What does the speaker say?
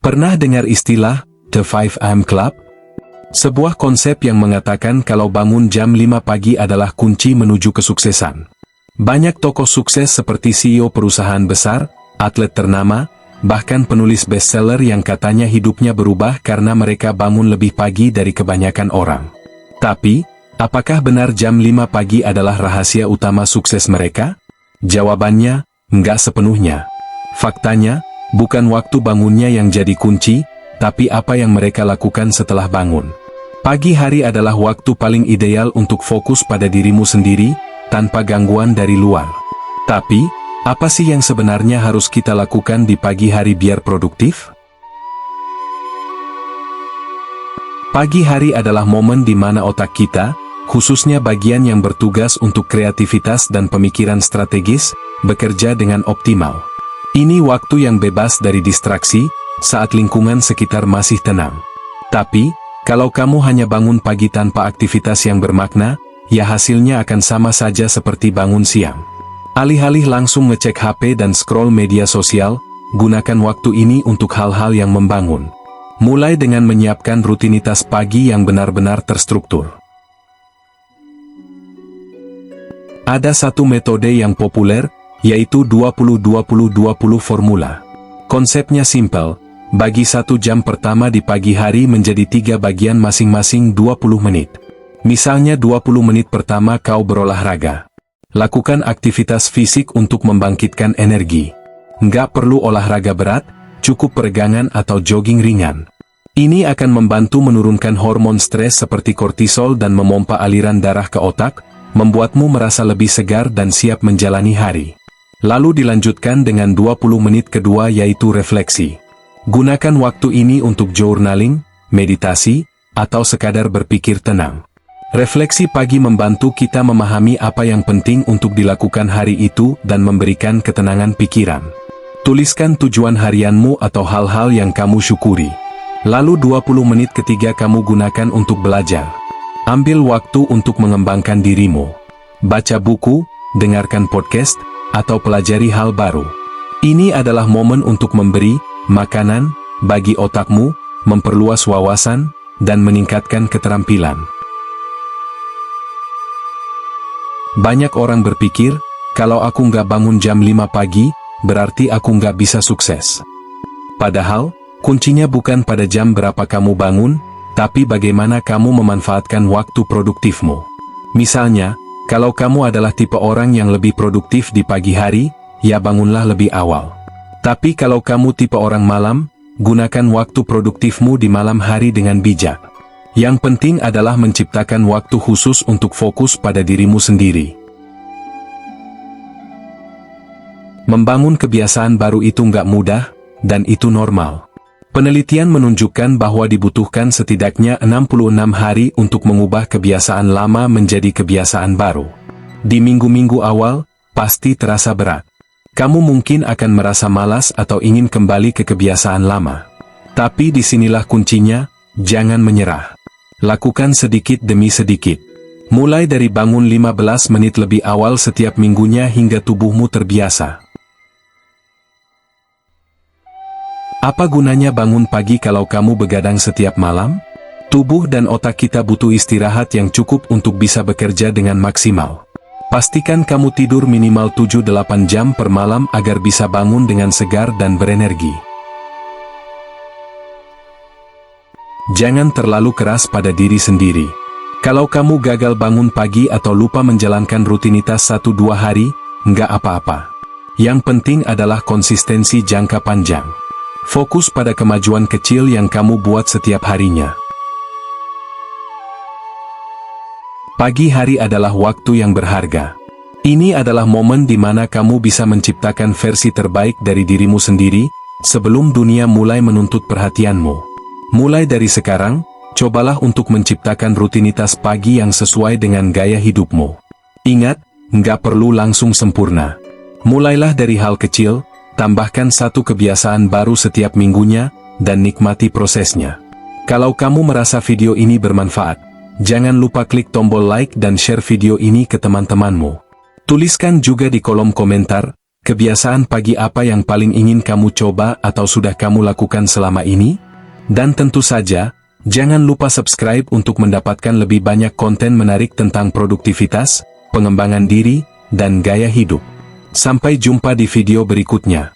Pernah dengar istilah The 5 AM Club? Sebuah konsep yang mengatakan kalau bangun jam 5 pagi adalah kunci menuju kesuksesan. Banyak tokoh sukses seperti CEO perusahaan besar, atlet ternama, bahkan penulis bestseller yang katanya hidupnya berubah karena mereka bangun lebih pagi dari kebanyakan orang. Tapi, apakah benar jam 5 pagi adalah rahasia utama sukses mereka? Jawabannya, enggak sepenuhnya. Faktanya, bukan waktu bangunnya yang jadi kunci, tapi apa yang mereka lakukan setelah bangun. Pagi hari adalah waktu paling ideal untuk fokus pada dirimu sendiri, tanpa gangguan dari luar. Tapi, apa sih yang sebenarnya harus kita lakukan di pagi hari biar produktif? Pagi hari adalah momen di mana otak kita, khususnya bagian yang bertugas untuk kreativitas dan pemikiran strategis, bekerja dengan optimal. Ini waktu yang bebas dari distraksi, saat lingkungan sekitar masih tenang. Tapi, kalau kamu hanya bangun pagi tanpa aktivitas yang bermakna, ya hasilnya akan sama saja seperti bangun siang. Alih-alih langsung ngecek HP dan scroll media sosial, gunakan waktu ini untuk hal-hal yang membangun. Mulai dengan menyiapkan rutinitas pagi yang benar-benar terstruktur. Ada satu metode yang populer, yaitu 20-20-20 formula. Konsepnya simpel. Bagi 1 jam pertama di pagi hari menjadi 3 bagian masing-masing 20 menit. Misalnya 20 menit pertama kau berolahraga. Lakukan aktivitas fisik untuk membangkitkan energi. Nggak perlu olahraga berat, cukup peregangan atau jogging ringan. Ini akan membantu menurunkan hormon stres seperti kortisol dan memompa aliran darah ke otak, membuatmu merasa lebih segar dan siap menjalani hari. Lalu dilanjutkan dengan 20 menit kedua yaitu refleksi. Gunakan waktu ini untuk journaling, meditasi, atau sekadar berpikir tenang. Refleksi pagi membantu kita memahami apa yang penting untuk dilakukan hari itu dan memberikan ketenangan pikiran. Tuliskan tujuan harianmu atau hal-hal yang kamu syukuri. Lalu 20 menit ketiga kamu gunakan untuk belajar. Ambil waktu untuk mengembangkan dirimu. Baca buku, dengarkan podcast, atau pelajari hal baru. Ini adalah momen untuk memberi makanan bagi otakmu, memperluas wawasan, dan meningkatkan keterampilan. Banyak orang berpikir, kalau aku nggak bangun jam 5 pagi, berarti aku nggak bisa sukses. Padahal, kuncinya bukan pada jam berapa kamu bangun, tapi bagaimana kamu memanfaatkan waktu produktifmu. Misalnya, kalau kamu adalah tipe orang yang lebih produktif di pagi hari, ya bangunlah lebih awal. Tapi kalau kamu tipe orang malam, gunakan waktu produktifmu di malam hari dengan bijak. Yang penting adalah menciptakan waktu khusus untuk fokus pada dirimu sendiri. Membangun kebiasaan baru itu nggak mudah, dan itu normal. Penelitian menunjukkan bahwa dibutuhkan setidaknya 66 hari untuk mengubah kebiasaan lama menjadi kebiasaan baru. Di minggu-minggu awal, pasti terasa berat. Kamu mungkin akan merasa malas atau ingin kembali ke kebiasaan lama. Tapi disinilah kuncinya, jangan menyerah. Lakukan sedikit demi sedikit. Mulai dari bangun 15 menit lebih awal setiap minggunya hingga tubuhmu terbiasa. Apa gunanya bangun pagi kalau kamu begadang setiap malam? Tubuh dan otak kita butuh istirahat yang cukup untuk bisa bekerja dengan maksimal. Pastikan kamu tidur minimal 7-8 jam per malam agar bisa bangun dengan segar dan berenergi. Jangan terlalu keras pada diri sendiri. Kalau kamu gagal bangun pagi atau lupa menjalankan rutinitas 1-2 hari, nggak apa-apa. Yang penting adalah konsistensi jangka panjang. Fokus pada kemajuan kecil yang kamu buat setiap harinya. Pagi hari adalah waktu yang berharga. Ini adalah momen di mana kamu bisa menciptakan versi terbaik dari dirimu sendiri, sebelum dunia mulai menuntut perhatianmu. Mulai dari sekarang, cobalah untuk menciptakan rutinitas pagi yang sesuai dengan gaya hidupmu. Ingat, nggak perlu langsung sempurna. Mulailah dari hal kecil, tambahkan 1 kebiasaan baru setiap minggunya, dan nikmati prosesnya. Kalau kamu merasa video ini bermanfaat, jangan lupa klik tombol like dan share video ini ke teman-temanmu. Tuliskan juga di kolom komentar, Kebiasaan pagi apa yang paling ingin kamu coba atau sudah kamu lakukan selama ini? Dan tentu saja, jangan lupa subscribe untuk mendapatkan lebih banyak konten menarik tentang produktivitas, pengembangan diri, dan gaya hidup. Sampai jumpa di video berikutnya.